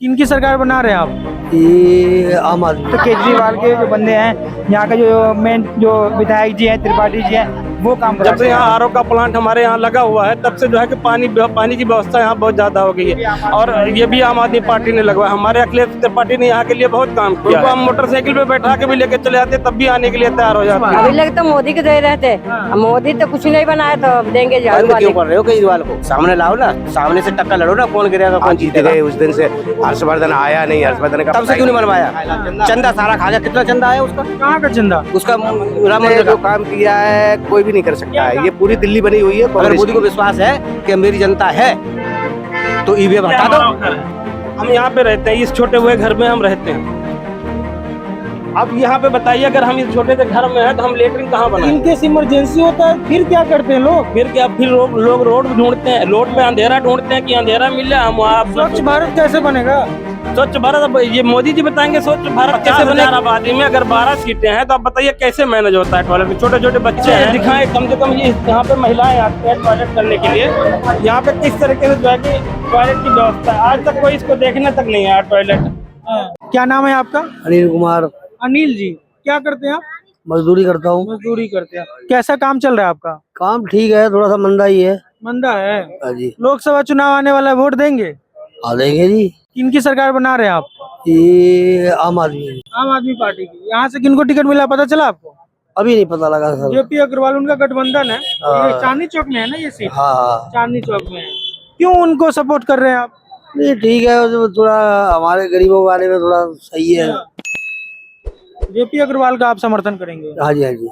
किनकी सरकार बना रहे हैं आप? ये आम आदमी। तो केजरीवाल के जो बंदे हैं, यहाँ के जो मेन जो विधायक जी हैं, त्रिपाठी जी हैं, वो काम जब से यहाँ आरओ का प्लांट हमारे यहाँ लगा हुआ है तब से जो है कि पानी की व्यवस्था यहाँ बहुत ज्यादा हो गई है। और ये भी आम आदमी पार्टी ने लगवाया। हमारे अखिलेश त्रिपाठी ने यहाँ के लिए बहुत काम किया। उनको हम मोटरसाइकिल पे बैठा के भी लेके चले आते, तब भी आने के लिए तैयार हो जाते हैं। अभी लगे तो मोदी के दे रहे थे, मोदी तो कुछ नहीं बनाया तो अब देंगे झाड़ू वाले। क्यों कर रहे हो केजरीवाल को? सामने लाओ ना, सामने से टक्कर लड़ो ना, कौन गिरेगा कौन जीतेगा। उस दिन से हर्षवर्धन आया नहीं, हर्षवर्धन का तब से क्यों नहीं बनवाया? चंदा सारा खा गया। कितना चंदा आया उसका? कहाँ का चंदा? उसका राम मंदिर जो काम किया है कोई भी नहीं कर सकता है। ये पूरी दिल्ली बनी हुई है। अगर मोदी को विश्वास है कि मेरी जनता है तो ईवीएम हटा दो। हम यहाँ पे रहते हैं, इस छोटे हुए घर में हम रहते हैं। अब यहाँ पे बताइए, अगर हम इस छोटे से घर में हैं तो हम लेटरिन कहाँ बनाएं? इनकेस इमरजेंसी होता है फिर क्या करते हैं लोग? फिर क्या, फिर लोग रोड ढूंढते हैं, रोड पे अंधेरा ढूंढते हैं कि अंधेरा मिल जाए। हम वहाँ स्वच्छ भारत कैसे बनेगा? स्वच्छ भारत, अब ये मोदी जी बताएंगे स्वच्छ भारत कैसे बनेगा। आबादी में अगर 12 सीटें हैं तो आप बताइए कैसे मैनेज होता है टॉयलेट में? छोटे छोटे बच्चे हैं, दिखाएं कम से कम। ये यहाँ पे महिलाएं आती हैं टॉयलेट करने के लिए। यहाँ पे किस तरीके से जो है कि टॉयलेट की व्यवस्था है, आज तक कोई इसको देखने तक नहीं आया टॉयलेट। क्या नाम है आपका? अनिल कुमार। अनिल जी, क्या करते हैं आप? मजदूरी करता हूँ। मजदूरी करते हैं। कैसा काम चल रहा है आपका? काम ठीक है, थोड़ा सा मंदा ही है। मंदा है। हाँ जी। लोकसभा चुनाव आने वाला है, वोट देंगे? आ देंगे जी। किनकी सरकार बना रहे हैं आप? ये आम आदमी। आम आदमी पार्टी की। यहाँ से किनको टिकट मिला, पता चला आपको? अभी नहीं पता लगा सर। जेपी अग्रवाल, उनका गठबंधन है। हाँ। ये चांदनी चौक में है ना ये सीट? हाँ चांदनी चौक में है। क्यों उनको सपोर्ट कर रहे हैं आप? नहीं ठीक है, वो थोड़ा हमारे गरीबों के बारे में थोड़ा सही है। जेपी अग्रवाल का आप समर्थन करेंगे? हाँ जी हाँ जी।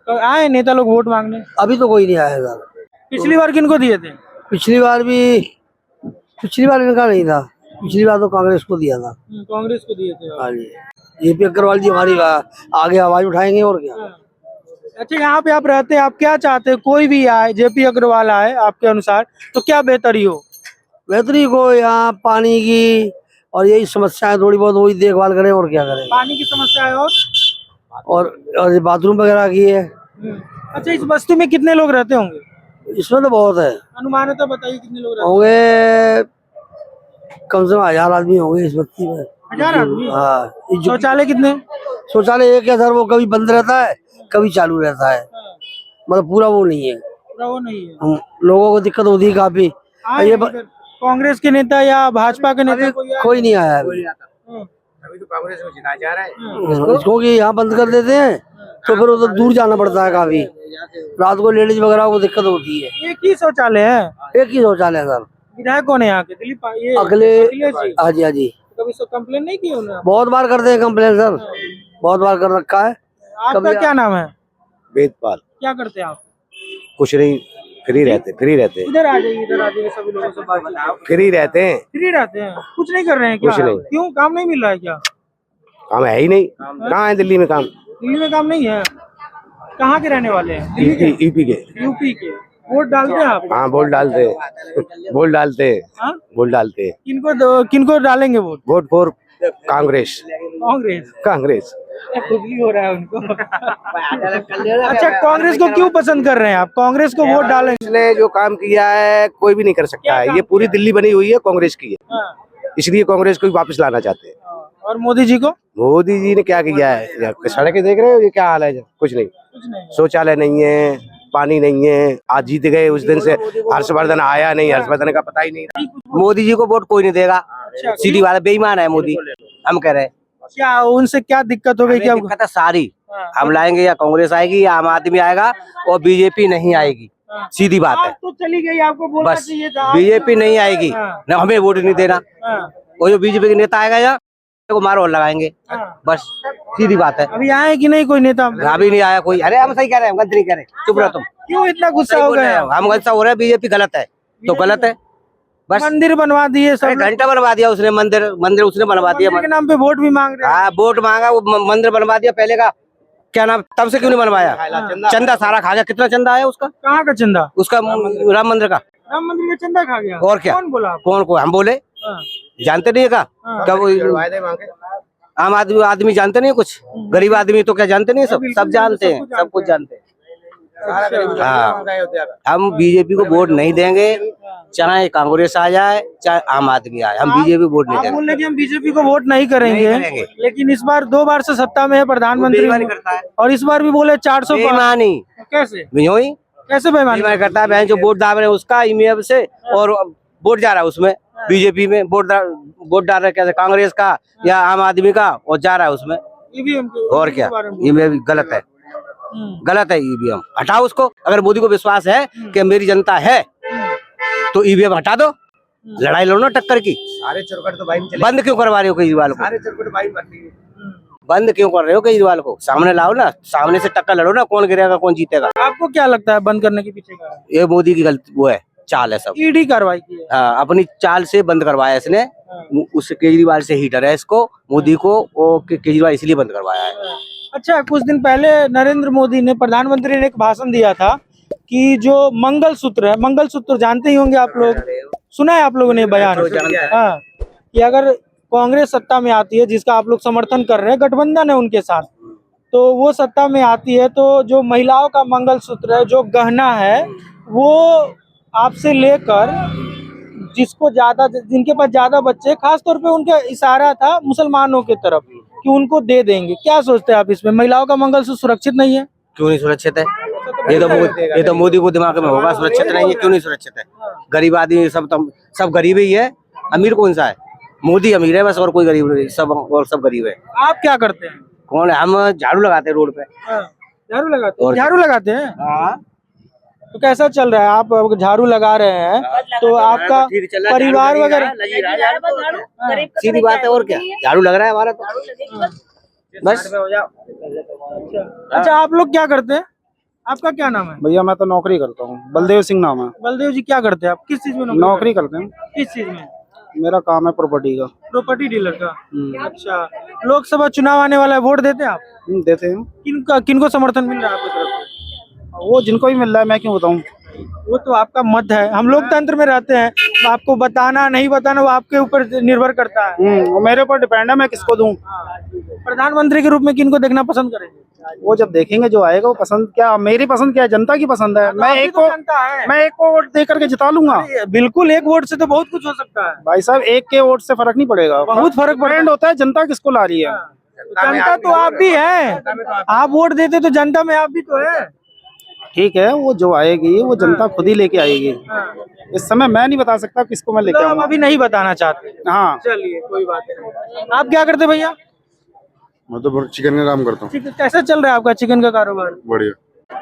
तो आए नेता लोग वोट मांगने? अभी तो कोई नहीं आया सर। पिछली बार किनको दिए थे? पिछली बार इनका नहीं था। पिछली बार तो कांग्रेस को दिया था। कांग्रेस को दिए थे। हाँ जी। जेपी अग्रवाल जी हमारी आगे आवाज उठाएंगे और क्या। अच्छा, यहाँ पे आप रहते हैं, आप क्या चाहते हैं? कोई भी आए, जेपी अग्रवाल आए, आपके अनुसार तो क्या बेहतरी हो? बेहतरी को यहाँ पानी की और यही समस्याएं थोड़ी बहुत वही देखभाल करें और क्या करें। पानी की समस्या है और बाथरूम वगैरह की है। अच्छा, इस बस्ती में कितने लोग रहते होंगे? इसमें तो बहुत है। अनुमानतः बताइए कितने लोग रहते होंगे कम से कम 1000 आदमी होंगे इस बस्ती में। 1000 आदमी? हाँ। शौचालय कितने? शौचालय एक है सर, वो कभी बंद रहता है कभी चालू रहता है। मतलब पूरा वो नहीं है। पूरा वो नहीं है। लोगों को दिक्कत होती है काफी। ये कांग्रेस के नेता या भाजपा के नेता कोई नहीं आया अभी। अभी तो कांग्रेस में जिताया जा रहा है। इसको कि यहाँ बंद कर देते हैं तो फिर उधर दूर जाना पड़ता है काफी। रात को लेडीज वगैरह को दिक्कत होती है। एक ही शौचालय है? एक ही शौचालय है सर। विधायक कौन है यहाँ के? दिलीप ये अगले अखिलेश जी? हाँ जी हाँ जी। कभी सो कंप्लेन नहीं की उन्होंने? बहुत बार करते हैं कंप्लेन सर, बहुत बार कर रखा है। आपका क्या नाम है? वेदपाल। क्या करते हैं आप? कुछ नहीं, फ्री रहते इधर आ जाइए सभी लोगों से बात। फ्री रहते हैं। फ्री रहते हैं, कुछ नहीं कर रहे हैं क्या? कुछ नहीं। क्यों, काम नहीं मिल रहा है क्या? काम है ही नहीं। कहाँ है दिल्ली में काम? दिल्ली में काम नहीं है? कहाँ के रहने वाले हैं? दिल्ली के? यूपी के। यूपी के। वोट डालते हैं आप? हाँ वोट डालते हैं। वोट डालते हैं। हाँ? वोट डालते हैं। किनको डालेंगे vote? Vote for Congress. Congress खुजली हो रहा है उनको। अच्छा, कांग्रेस को क्यों पसंद कर रहे हैं आप? कांग्रेस को वोट डालेंगे? इसने जो काम किया है कोई भी नहीं कर सकता है। ये पूरी दिल्ली बनी हुई है कांग्रेस की है, इसलिए कांग्रेस को वापस लाना चाहते हैं। और मोदी जी को? मोदी जी ने क्या किया है? सड़कें देख रहे हो, ये क्या हाल है? कुछ नहीं। शौचालय नहीं है, पानी नहीं है। आज जीत गए, उस दिन से हर्षवर्धन आया नहीं, हर्षवर्धन का पता ही नहीं। मोदी जी को वोट कोई नहीं देगा। सीधी वाला बेईमान है मोदी, हम कह रहे हैं। क्या उनसे क्या दिक्कत हो गई? क्या दिक्कत है सारी? हम लाएंगे या कांग्रेस आएगी या आम आदमी आएगा और बीजेपी नहीं आएगी। सीधी बात है। तो चली गई, आपको बोलना बस चाहिए था। बीजेपी नहीं आएगी ना, हमें वोट नहीं देना। वो जो बीजेपी के नेता आएगा या को मारो और लगाएंगे, बस सीधी बात है। अभी आए कि नहीं कोई नेता? अभी नहीं आया कोई। अरे हम सही कह रहे हैं, गलत नहीं कह रहे। चुप रहो तुम। क्यों इतना गुस्सा हो गया? हम गुस्सा हो रहे हैं, बीजेपी गलत है तो गलत है बस। मंदिर बनवा दिए सब, घंटा बनवा दिया उसने, मंदिर उसने बनवा दिया। मंदिर के नाम पे वोट भी मांग रहे हैं। हाँ वोट मांगा, वो मंदिर बनवा दिया पहले का क्या नाम, तब से क्यों नहीं बनवाया? चंदा सारा खा गया। कितना चंदा आया उसका? कहाँ का चंदा? उसका राम मंदिर का। राम मंदिर का चंदा खा गया? और क्या? कौन बोला आपको? कौन को हम बोले? जानते नहीं है का? कब आम आदमी जानते नहीं कुछ? गरीब आदमी तो क्या जानते नहीं? सब जानते हैं, सब कुछ जानते हैं। हाँ, हम बीजेपी को वोट नहीं देंगे चाहे कांग्रेस आ जाए चाहे आम आदमी आए, हम बीजेपी वोट नहीं आप देंगे। बोल रहे कि हम बीजेपी को वोट नहीं करेंगे, नहीं करेंगे। लेकिन इस बार 2 बार से सत्ता में है प्रधानमंत्री, बेईमानी करता है। और इस बार भी बोले 400 पार। बेईमानी कैसे नहीं कैसे बेईमानी? बेईमानी करता है, बहन जो वोट डाल रहे हैं उसका ईमेल से, और वोट जा रहा है उसमें बीजेपी में, वोट डाल रहे हैं कैसे कांग्रेस का या आम आदमी का, और जा रहा है उसमें। ईवीएम और क्या, ईवीएम गलत है, गलत है ईवीएम, हटाओ उसको। अगर मोदी को विश्वास है कि मेरी जनता है तो ईवीएम हटा दो, लड़ाई लड़ो ना टक्कर की। सारे चौकट तो भाई बंद क्यों करवा रहे हो केजरीवाल को? सारे चौकट भाई बनती है। बंद क्यों कर रहे हो केजरीवाल को? सामने लाओ ना, सामने से टक्कर लड़ो ना, कौन गिरेगा कौन जीतेगा। आपको क्या लगता है बंद करने के पीछे का? ये मोदी की गलती वो है, चाल है सब। ईडी कार्रवाई की है। हाँ, अपनी चाल से बंद करवाया इसने, उस केजरीवाल से ही डरा है इसको, मोदी को, वो केजरीवाल इसलिए बंद करवाया है। अच्छा, कुछ दिन पहले नरेंद्र मोदी ने, प्रधानमंत्री ने एक भाषण दिया था कि जो मंगलसूत्र है, मंगलसूत्र जानते ही होंगे आप लोग, सुना है आप लोगों ने बयान? हाँ, कि अगर कांग्रेस सत्ता में आती है, जिसका आप लोग समर्थन कर रहे हैं, गठबंधन है उनके साथ, तो वो सत्ता में आती है तो जो महिलाओं का मंगलसूत्र है, जो गहना है, वो आपसे लेकर जिसको ज्यादा, जिनके पास ज्यादा बच्चे, खास तौर पे उनका इशारा था मुसलमानों की तरफ कि उनको दे देंगे। क्या सोचते हैं आप इसमें? महिलाओं का मंगलसूत्र सुरक्षित नहीं है? क्यों नहीं सुरक्षित है? ये तो मोदी को दिमाग में होगा, सुरक्षित नहीं है। क्यों नहीं सुरक्षित है? गरीब आदमी सब गरीब ही है, अमीर कौन सा है? मोदी अमीर है बस, और कोई गरीब नहीं, सब गरीब है। आप क्या करते हैं? कौन है? हम झाड़ू लगाते हैं रोड पे। झाड़ू लगाते हैं? और झाड़ू लगाते हैं? हाँ, तो कैसा चल रहा है? आप अब झाड़ू लगा रहे हैं तो आपका परिवार वगैरह? सीधी बात है, और क्या, झाड़ू लग रहा है हमारा तो बस। अच्छा, आप लोग क्या करते हैं? आपका क्या नाम है? भैया मैं तो नौकरी करता हूँ, बलदेव सिंह नाम है। बलदेव जी, क्या करते हैं आप? किस चीज में नौकरी करते हैं, किस चीज में? मेरा काम है प्रॉपर्टी का। प्रॉपर्टी डीलर का। अच्छा, लोकसभा चुनाव आने वाला है, वोट देते हैं आप? देते हैं, किनको समर्थन मिल रहा है आपकी तरफ से? वो जिनको भी मिल रहा है, मैं क्यों बताऊं। वो तो आपका मत है, हम लोकतंत्र में रहते हैं, आपको बताना नहीं बताना वो आपके ऊपर निर्भर करता है। वो मेरे ऊपर डिपेंड है, मैं किसको दूं। प्रधानमंत्री के रूप में किनको देखना पसंद करेंगे? वो जब देखेंगे जो आएगा, वो पसंद क्या, मेरी पसंद क्या है, जनता की पसंद है। मैं एक को वोट दे करके जिता लूंगा। बिल्कुल, एक वोट से तो बहुत कुछ हो सकता है भाई साहब, एक के वोट से फर्क नहीं पड़ेगा, बहुत फर्क डिपेंड होता है जनता किसको ला रही है। जनता तो आप भी है, आप वोट देते तो जनता में आप भी तो है। ठीक है, वो जो आएगी वो जनता खुद ही लेके आएगी। इस समय मैं नहीं बता सकता किसको मैं लेके तो हम आऊंगा। अभी नहीं बताना चाहते। हाँ, चलिए, कोई बात नहीं। आप क्या करते भैया? मैं तो चिकन का काम करता हूँ। ठीक है, कैसा चल रहा है आपका चिकन का कारोबार? बढ़िया।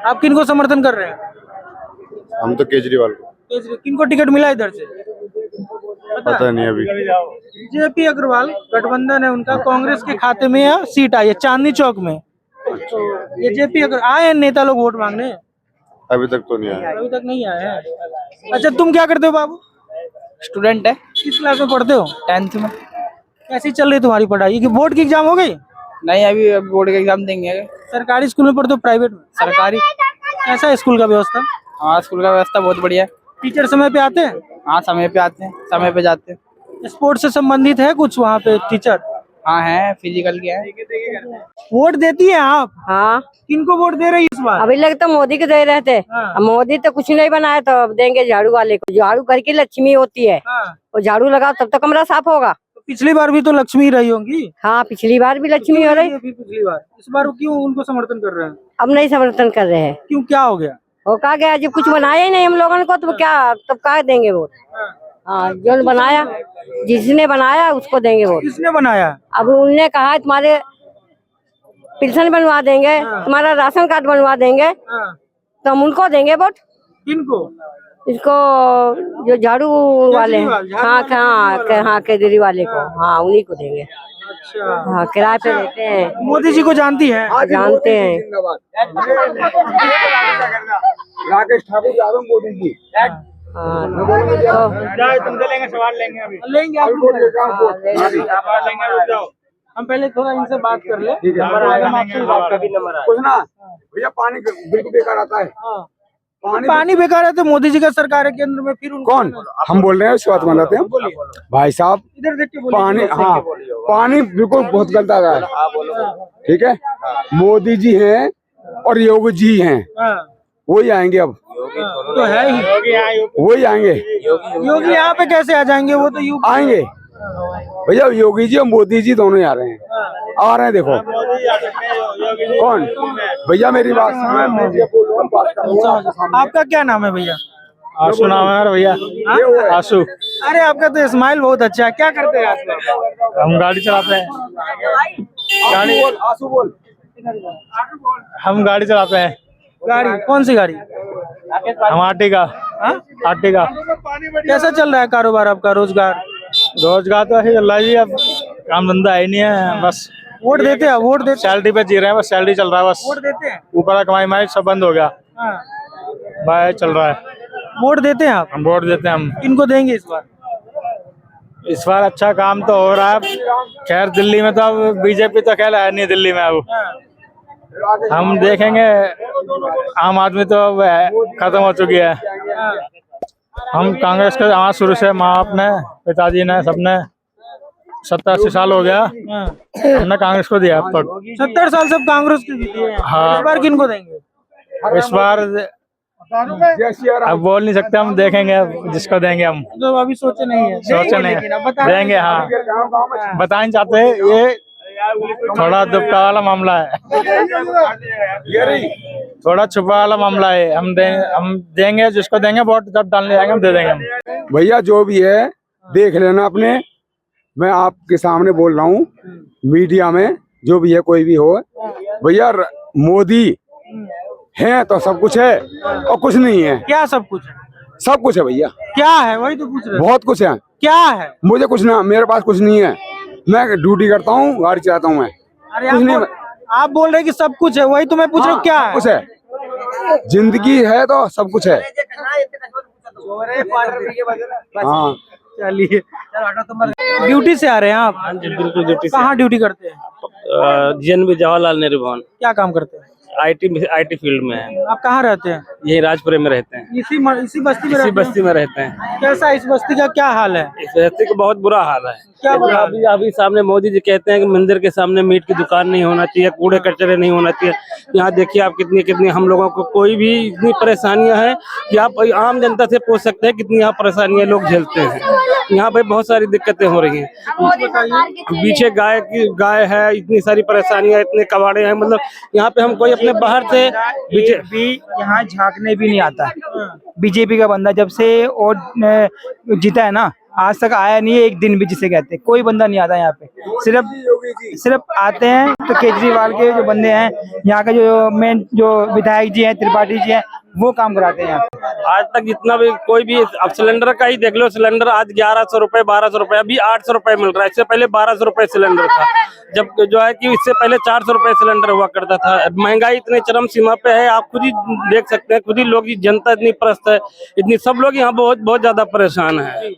आप किनको समर्थन कर रहे हैं? हम तो केजरीवाल को। किनको टिकट मिला इधर से? पता नहीं अभी। जेपी अग्रवाल, गठबंधन है उनका, कांग्रेस के खाते में है, सीट आई है चांदनी चौक में। तो ये जेपी अग्रवाल आए हैं नेता लोग वोट मांगने? अभी तक तो नहीं आया। अभी तक नहीं आए हैं। अच्छा, तुम क्या करते हो बाबू? स्टूडेंट है, किस क्लास में पढ़ते हो? 10th में। कैसी चल रही है तुम्हारी पढ़ाई? कि बोर्ड की एग्जाम हो गई? नहीं, अभी बोर्ड का एग्जाम देंगे। सरकारी स्कूल में पढ़ते हो प्राइवेट में? सरकारी। कैसा है स्कूल का व्यवस्था? हाँ, स्कूल का व्यवस्था बहुत बढ़िया है। टीचर समय पे आते हैं? हाँ, समय पे आते हैं, समय पे जाते हैं। स्पोर्ट्स से संबंधित है कुछ वहाँ पे टीचर? हाँ है, फिजिकल के है। वोट देती है आप? हाँ, किनको वोट दे रही है इस बार? अभी लग तो मोदी के दे रहे थे। हाँ। अब मोदी तो कुछ नहीं बनाया, तो अब देंगे झाड़ू वाले को। झाड़ू घर की लक्ष्मी होती है, हाँ। और झाड़ू लगाओ तब तो कमरा साफ होगा। तो पिछली बार भी तो लक्ष्मी रही होंगी। हाँ, पिछली बार भी लक्ष्मी हो रही। पिछली बार, इस बार वो क्यों उनको समर्थन कर रहे हैं? अब नहीं समर्थन कर रहे हैं। क्यों, क्या हो गया? वो कहा गया जब कुछ बनाया ही नहीं हम लोगों को, तो क्या, तब क्या देंगे वोट? हाँ, जो बनाया, जिसने बनाया उसको देंगे वोट। किसने बनाया? अब उनने कहा तुम्हारे पेंशन बनवा देंगे, तुम्हारा राशन कार्ड बनवा देंगे, तो हम उनको देंगे वोट। किनको? इसको जो झाड़ू वाले हैं। हाँ हाँ, केजरीवाल वाले को। हाँ, उन्हीं को देंगे। अच्छा, हाँ, किराए पे देते हैं। मोदी जी को जानती है? जानते हैं। राकेश ठाकुर यादव मोदी जी। हाँ, तुमसे लेंगे, सवाल लेंगे अभी। लेंगे आप लोग? सवाल लेंगे, रुक जाओ। हम पहले थोड़ा इनसे बात कर ले। कुछ ना भैया, पानी बिल्कुल बेकार आता है। पानी बेकार है तो मोदी जी का सरकार है केंद्र में, फिर उनको कौन? हम बोल रहे हैं, बात बनाते हैं भाई साहब। इधर देख के बोलिए। पानी, हाँ, पानी बिल्कुल बहुत गलत आ रहा है। ठीक है, मोदी जी हैं और योगी जी हैं, हाँ। वही आएंगे अब। तो है ही। वही आएंगे। योगी यहाँ पे कैसे आ जाएंगे, वो तो यूपी आएंगे भैया, योगी जी और मोदी जी दोनों ही आ रहे हैं, आ रहे हैं। देखो कौन भैया, मेरी बात आपका क्या नाम है भैया? आशु नाम है भैया, आशु। अरे आपका तो स्माइल बहुत अच्छा है, क्या करते हैं आप लोग? हम गाड़ी चलाते हैं, हम गाड़ी चलाते हैं। गाड़ी कौन सी गाड़ी? हम आटे का, आटे का। कैसा चल रहा है कारोबार आपका, रोजगार? रोजगार तो ऐसे चल रहा है जी, अब काम धंधा है नहीं है, बस वोट देते हैं? वोट देते सैलरी पे जी रहे हैं, बस सैलरी चल रहा है, बस वोट देते हैं? ऊपर का कमाई माई सब बंद हो गया, हाँ। भाई चल रहा है। वोट देते हैं आप? हम वोट देते हैं। हम किनको देंगे इस बार? इस बार अच्छा काम तो हो रहा है। खैर दिल्ली में तो अब बीजेपी तो खैर है नहीं दिल्ली में, अब हम देखेंगे। आम आदमी तो अब खत्म हो चुकी है। हम कांग्रेस के हमारे शुरू से माँ बाप ने, पिताजी ने, सबने 70-80 साल हो गया हमने कांग्रेस को दिया अब तक। 70 साल से कांग्रेस के दिए हैं। हाँ। इस बार किनको देंगे? इस बार अब बोल नहीं सकते, हम देखेंगे अब जिसको देंगे हम। तो अभी सोचे नहीं है? सोचे नहीं, देंगे। हाँ, बताना चाहते हैं, ये थोड़ा दुबका वाला मामला है, थोड़ा छुपा वाला मामला है। हम देंगे जिसको देंगे, वोट जब डालने जाएंगे हम दे देंगे हम। भैया जो भी है देख लेना अपने, मैं आपके सामने बोल रहा हूँ, मीडिया में जो भी है कोई भी हो भैया, मोदी है तो सब कुछ है और कुछ नहीं है। क्या सब कुछ है? सब कुछ है भैया। क्या है वही तो पूछ रहे हैं। बहुत कुछ है। क्या है? मुझे कुछ ना, मेरे पास कुछ नहीं है, मैं ड्यूटी करता हूँ, गाड़ी चलाता हूँ मैं। अरे कुछ नहीं, आप बोल रहे हैं कि सब कुछ है, वही तो मैं पूछ रहा हूँ क्या है? कुछ है, जिंदगी है तो सब कुछ है। हाँ चलिए, ड्यूटी से आ रहे हैं आप? हाँ जी, बिल्कुल ड्यूटी से। कहाँ ड्यूटी करते हैं? जीएनबी जवाहरलाल नेहरू भवन, क्या काम करते हैं? आईटी फील्ड में है। आप कहाँ रहते हैं? यही राजपुरे में रहते हैं, इसी बस्ती में इसी रहते हैं? बस्ती में रहते हैं। कैसा इस बस्ती का क्या हाल है? इस बस्ती का बहुत बुरा हाल है। क्या बुरा हाल? अभी सामने मोदी जी कहते हैं कि मंदिर के सामने मीट की दुकान नहीं होना चाहिए, कूड़े कचरे नहीं होना चाहिए। यहाँ देखिए आप कितनी हम लोगों को कोई भी इतनी परेशानियां हैं कि आप आम जनता से पूछ सकते हैं कितनी यहाँ परेशानियां लोग झेलते हैं। यहाँ पे बहुत सारी दिक्कतें हो रही हैं। पीछे गाय है, इतनी सारी परेशानियां, इतने कबाड़े हैं, मतलब यहाँ पे हम कोई अपने बाहर से भी यहाँ झांकने भी नहीं आता। बीजेपी का बंदा जब से और जीता है ना, आज तक आया नहीं है एक दिन भी, जिसे कहते हैं कोई बंदा नहीं आता यहाँ पे। सिर्फ आते हैं तो केजरीवाल के जो बंदे हैं, यहाँ के जो मेन जो विधायक जी हैं, त्रिपाठी जी हैं, वो काम कराते हैं यहाँ पे। आज तक जितना भी कोई भी, अब सिलेंडर का ही देख लो, सिलेंडर आज 1100 रुपए 1200 रुपए, अभी 800 रुपए मिल रहा है। इससे पहले 1200 रुपए सिलेंडर था, जब जो है कि इससे पहले 400 रुपए सिलेंडर हुआ करता था। महंगाई इतनी चरम सीमा पे है, आप खुद ही देख सकते हैं, खुद ही लोग, जनता इतनी त्रस्त है, इतनी सब लोग यहाँ बहुत ज्यादा परेशान है।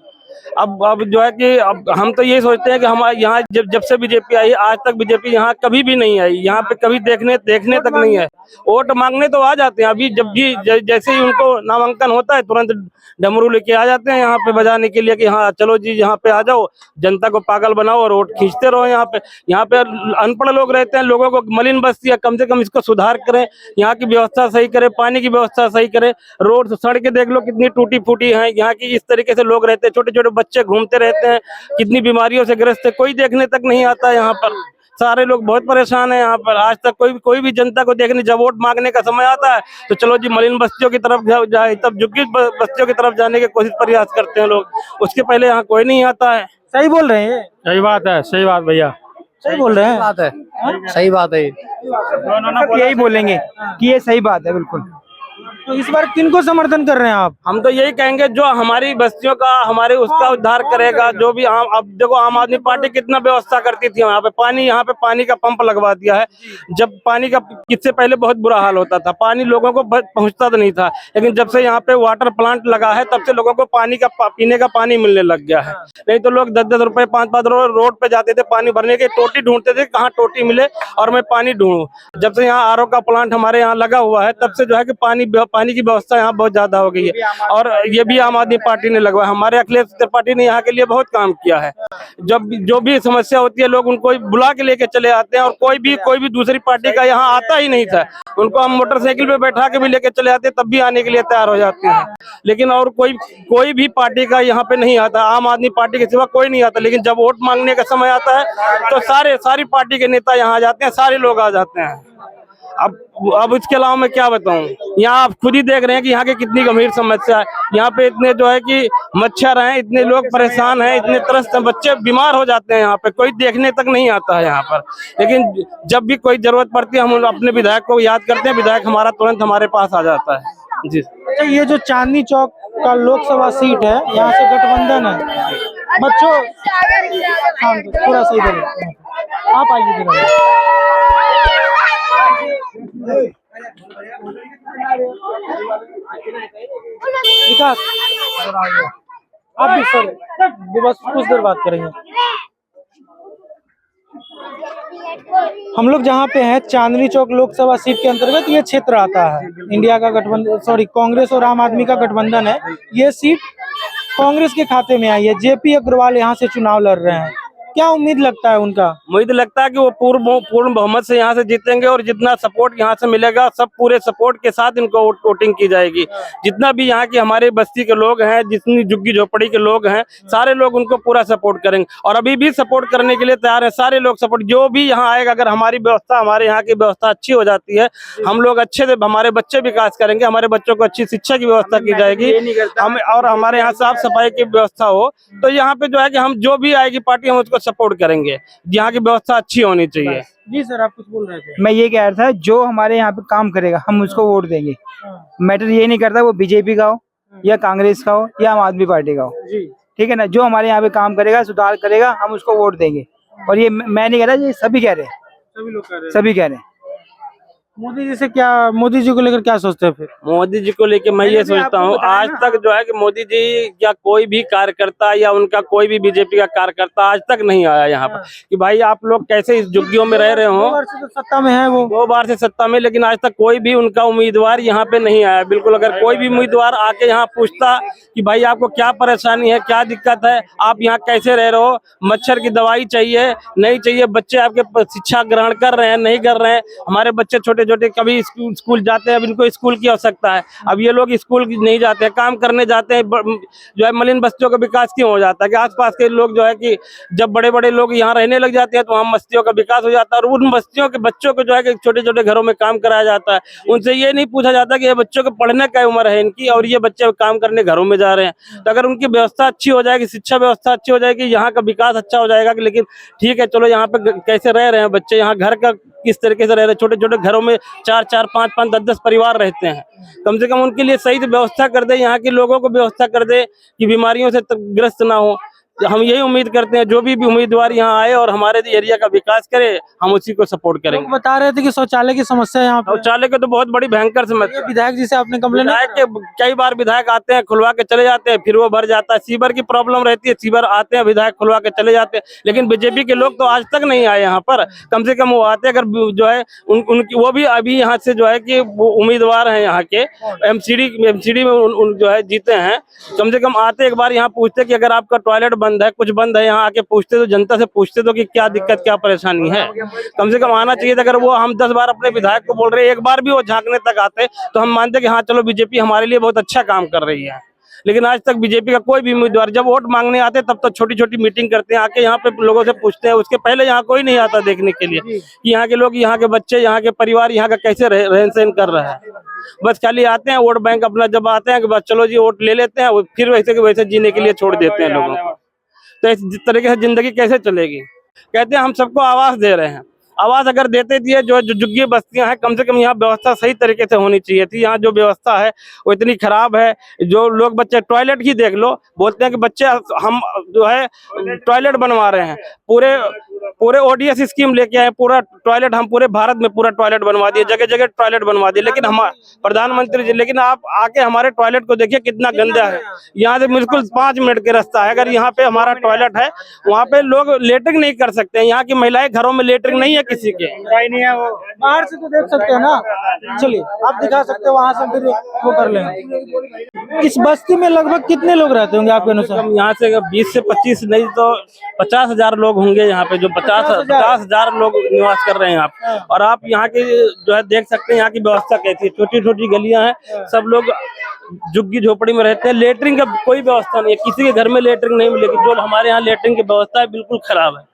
अब जो है कि अब हम तो ये सोचते हैं कि हमारे यहाँ जब से बीजेपी आई, आज तक बीजेपी यहाँ कभी भी नहीं आई, यहाँ पे कभी देखने तक नहीं है। वोट मांगने तो आ जाते हैं, अभी जब भी जैसे ही उनको नामांकन होता है तुरंत डमरू लेके आ जाते हैं यहाँ पे बजाने के लिए कि हाँ चलो जी यहाँ पे आ जाओ, जनता को पागल बनाओ और वोट खींचते रहो। यहाँ पे अनपढ़ लोग रहते हैं, लोगों को मलिन बस्ती है, कम से कम इसको सुधार करें, यहाँ की व्यवस्था सही करें, पानी की व्यवस्था सही करें। रोड सड़कें देख लो कितनी टूटी फूटी हैं, यहाँ की इस तरीके से लोग रहते हैं, छोटे छोटे बच्चे घूमते रहते हैं, कितनी बीमारियों से ग्रस्त है, कोई देखने तक नहीं आता है। यहाँ पर सारे लोग बहुत परेशान हैं। यहाँ पर आज तक कोई भी जनता को देखने, जब वोट मांगने का समय आता है तो चलो जी मलिन बस्तियों की तरफ जाए, तब झुग्गी बस्तियों की तरफ जाने की कोशिश प्रयास करते हैं लोग, उसके पहले यहाँ कोई नहीं आता है। सही बोल रहे हैं? सही बात है, सही बात भैया, सही बोल रहे हैं। बात है, सही बात है, सब यही बोलेंगे कि ये सही बात है बिल्कुल। तो इस बार किनको समर्थन कर रहे हैं आप? हम तो यही कहेंगे जो हमारी बस्तियों का, हमारे उसका उद्धार करेगा, जो भी अब देखो आम आदमी पार्टी कितना व्यवस्था करती थी यहाँ पे पानी का पंप लगवा दिया है। जब पानी का इससे पहले बहुत बुरा हाल होता था, पानी लोगों को पहुंचता तो नहीं था, लेकिन जब से यहाँ पे वाटर प्लांट लगा है तब से लोगों को पीने का पानी मिलने लग गया है। नहीं तो लोग 10-10 रुपए 5-5 रोड पे जाते थे पानी भरने के, टोटी ढूंढते थे, कहाँ टोटी मिले और मैं पानी ढूंढूं। जब से यहाँ आरओ का प्लांट हमारे यहाँ लगा हुआ है तब से जो है कि पानी पानी की व्यवस्था यहाँ बहुत ज्यादा हो गई है, और ये भी आम आदमी पार्टी ने लगवाया। हमारे अखिलेश त्रिपाठी ने यहाँ के लिए बहुत काम किया है। जब जो भी समस्या होती है लोग उनको बुला के लेके चले आते हैं, और कोई भी दूसरी पार्टी का यहाँ आता ही नहीं था। उनको हम मोटरसाइकिल पे बैठा के भी लेके चले आते तब भी आने के लिए तैयार हो जाते हैं, लेकिन और कोई भी पार्टी का यहाँ पे नहीं आता। आम आदमी पार्टी के सिवा कोई नहीं आता, लेकिन जब वोट मांगने का समय आता है तो सारी पार्टी के नेता यहाँ आ जाते हैं, सारे लोग आ जाते हैं। अब इसके अलावा मैं क्या बताऊं, यहाँ आप खुद ही देख रहे हैं कि यहाँ की कितनी गंभीर समस्या है। यहाँ पे इतने जो है कि मच्छर हैं, इतने लोग परेशान हैं, इतने त्रस्त हैं, बच्चे बीमार हो जाते हैं। यहाँ पे कोई देखने तक नहीं आता है यहाँ पर, लेकिन जब भी कोई जरूरत पड़ती है हम अपने विधायक को याद करते हैं, विधायक हमारा तुरंत हमारे पास आ जाता है। जी, ये जो चांदनी चौक का लोकसभा सीट है, यहाँ से गठबंधन है। बच्चों थोड़ा सही करें, आप आइए जरा। विकास आप भी सर, बस कुछ देर बात करेंगे। हम लोग जहाँ पे हैं चांदनी चौक लोकसभा सीट के अंतर्गत ये क्षेत्र आता है। इंडिया का गठबंधन, सॉरी कांग्रेस और आम आदमी का गठबंधन है। ये सीट कांग्रेस के खाते में आई है। जेपी अग्रवाल यहाँ से चुनाव लड़ रहे हैं, क्या उम्मीद लगता है उनका? मुझे लगता है कि वो पूर्ण बहुमत से यहाँ से जीतेंगे, और जितना सपोर्ट यहाँ से मिलेगा सब पूरे सपोर्ट के साथ इनको वोटिंग की जाएगी। जितना भी यहाँ के हमारे बस्ती के लोग हैं, जितनी झुग्गी झोपड़ी के लोग हैं, सारे लोग उनको पूरा सपोर्ट करेंगे, और अभी भी सपोर्ट करने के लिए तैयार है सारे लोग। सपोर्ट जो भी यहाँ आएगा, अगर हमारी व्यवस्था, हमारे यहाँ की व्यवस्था अच्छी हो जाती है, हम लोग अच्छे से हमारे बच्चे विकास करेंगे, हमारे बच्चों को अच्छी शिक्षा की व्यवस्था की जाएगी, हम और हमारे यहाँ साफ सफाई की व्यवस्था हो, तो यहाँ पे जो है कि हम जो भी आएगी पार्टी हम उसको सपोर्ट करेंगे। यहाँ की व्यवस्था अच्छी होनी चाहिए। जी सर, आप कुछ बोल रहे थे? मैं ये कह रहा था, जो हमारे यहाँ पे काम करेगा हम उसको वोट देंगे। मैटर ये नहीं करता वो बीजेपी का हो या कांग्रेस का हो या आम आदमी पार्टी का हो, जी ठीक है ना। जो हमारे यहाँ पे काम करेगा, सुधार करेगा, हम उसको वोट देंगे। और ये मैं नहीं कह रहा, ये सभी कह रहे हैं, सभी लोग कह रहे हैं। सभी कह रहे हैं। मोदी जी से क्या, मोदी जी को लेकर क्या सोचते हैं फिर? मोदी जी को लेके मैं ये सोचता हूँ, आज तक जो है कि मोदी जी या कोई भी कार्यकर्ता या उनका कोई भी बीजेपी का कार्यकर्ता आज तक नहीं आया यहाँ पर कि भाई आप लोग कैसे इस झुग्गियों में रह रहे हो। 2 बार से तो सत्ता में है वो, 2 बार से सत्ता में, लेकिन आज तक कोई भी उनका उम्मीदवार यहाँ पे नहीं आया। बिल्कुल, अगर कोई भी उम्मीदवार आके यहाँ पूछता कि भाई आपको क्या परेशानी है, क्या दिक्कत है, आप यहाँ कैसे रह रहे हो, मच्छर की दवाई चाहिए नहीं चाहिए, बच्चे आपके शिक्षा ग्रहण कर रहे हैं नहीं कर रहे हैं, हमारे बच्चे छोटे छोटे कभी स्कूल जाते हैं, अब इनको स्कूल की आवश्यकता है, अब ये लोग स्कूल नहीं जाते हैं, काम करने जाते हैं, जो है मलिन बस्तियों का विकास क्यों हो जाता है कि आसपास के लोग जो है कि जब बड़े बड़े लोग यहाँ रहने लग जाते हैं तो वहाँ बस्तियों का विकास हो जाता है, और उन बस्तियों के बच्चों को जो है कि छोटे छोटे घरों में काम कराया जाता है। उनसे ये नहीं पूछा जाता कि ये बच्चों को पढ़ने का उम्र है इनकी और ये बच्चे काम करने घरों में जा रहे हैं। तो अगर उनकी व्यवस्था अच्छी हो जाएगी, शिक्षा व्यवस्था अच्छी हो जाएगी, यहाँ का विकास अच्छा हो जाएगा। लेकिन ठीक है, चलो यहाँ पे कैसे रह रहे हैं बच्चे, यहाँ घर का किस तरीके से रह रहे हैं, छोटे छोटे घरों में 4-4, 5-5, 10-10 परिवार रहते हैं। कम से कम उनके लिए सही से व्यवस्था कर दे, यहाँ के लोगों को व्यवस्था कर दे कि बीमारियों से ग्रस्त ना हो। हम यही उम्मीद करते हैं, जो भी उम्मीदवार यहाँ आए और हमारे एरिया का विकास करे, हम उसी को सपोर्ट करेंगे। लोग बता रहे थे कि शौचालय की समस्या यहाँ पे, शौचालय की तो बहुत बड़ी भयंकर समस्या। विधायक जी से आपने कंप्लेन? कई बार विधायक आते हैं, खुलवा के चले जाते हैं, फिर वो भर जाता है। सीवर की प्रॉब्लम रहती है, सीवर आते हैं, विधायक खुलवा के चले जाते हैं, लेकिन बीजेपी के लोग तो आज तक नहीं आए यहाँ पर। कम से कम वो आते, अगर जो है उनकी वो भी अभी यहाँ से जो है कि उम्मीदवार है यहाँ के एमसीडी में जो है जीते हैं, कम से कम आते एक बार यहाँ पूछते कि अगर आपका टॉयलेट बंद है, कुछ बंद है, यहाँ आके पूछते तो जनता से पूछते तो कि क्या दिक्कत क्या परेशानी है। कम से कम आना चाहिए था। अगर वो हम 10 बार अपने विधायक को बोल रहे हैं, एक बार भी वो झांकने तक आते तो हम मानते कि हाँ चलो बीजेपी हमारे लिए बहुत अच्छा काम कर रही है। लेकिन आज तक बीजेपी का कोई भी उम्मीदवार जब वोट मांगने आते तब तो छोटी छोटी मीटिंग करते हैं, आके यहाँ पे लोगों से पूछते हैं। उसके पहले यहाँ कोई नहीं आता देखने के लिए कि यहाँ के लोग, यहाँ के बच्चे, यहाँ के परिवार यहाँ का कैसे रहन सहन कर रहा है। बस खाली आते हैं वोट बैंक अपना जब आते हैं कि बस चलो जी वोट ले लेते हैं, फिर वैसे के वैसे जीने के लिए छोड़ देते हैं लोगों को। तो इस तरीके से जिंदगी कैसे चलेगी? कहते हैं हम सबको आवास दे रहे हैं, आवाज अगर देते दिए, जो झुग्गी बस्तियां हैं, कम से कम यहाँ व्यवस्था सही तरीके से होनी चाहिए थी। यहाँ जो व्यवस्था है वो इतनी खराब है, जो लोग बच्चे टॉयलेट ही देख लो, बोलते हैं कि बच्चे हम जो है टॉयलेट बनवा रहे हैं, पूरे पूरे ओडीएस स्कीम लेके आए, पूरा टॉयलेट हम पूरे भारत में पूरा टॉयलेट बनवा दिए, जगह जगह टॉयलेट बनवा दिए, लेकिन हम प्रधानमंत्री जी, लेकिन आप आके हमारे टॉयलेट को देखिए कितना गंदा है। यहाँ से बिल्कुल 5 मिनट के रास्ता है, अगर यहाँ पे हमारा टॉयलेट है, वहाँ पे लोग लेटरिंग नहीं कर सकते हैं। यहाँ की महिलाएं घरों में लेटरिंग नहीं है किसी के, नहीं है वो बाहर से तो देख सकते हैं ना। चलिए आप दिखा सकते हो, वहाँ से फिर वो कर लेंगे। इस बस्ती में लगभग कितने लोग रहते होंगे आपके अनुसार? हम यहाँ से 20 से 25 नहीं तो 50,000 लोग होंगे यहाँ पे, जो 50,000 लोग निवास कर रहे हैं आप। और आप यहाँ की जो है देख सकते हैं यहाँ की व्यवस्था कैसी है, छोटी छोटी गलियां हैं, सब लोग झुग्गी झोपड़ी में रहते हैं। लेटरिंग का कोई व्यवस्था नहीं है, किसी के घर में लेटरिंग नहीं मिलेगी। जो हमारे यहाँ लेटरिंग की व्यवस्था है बिल्कुल खराब है,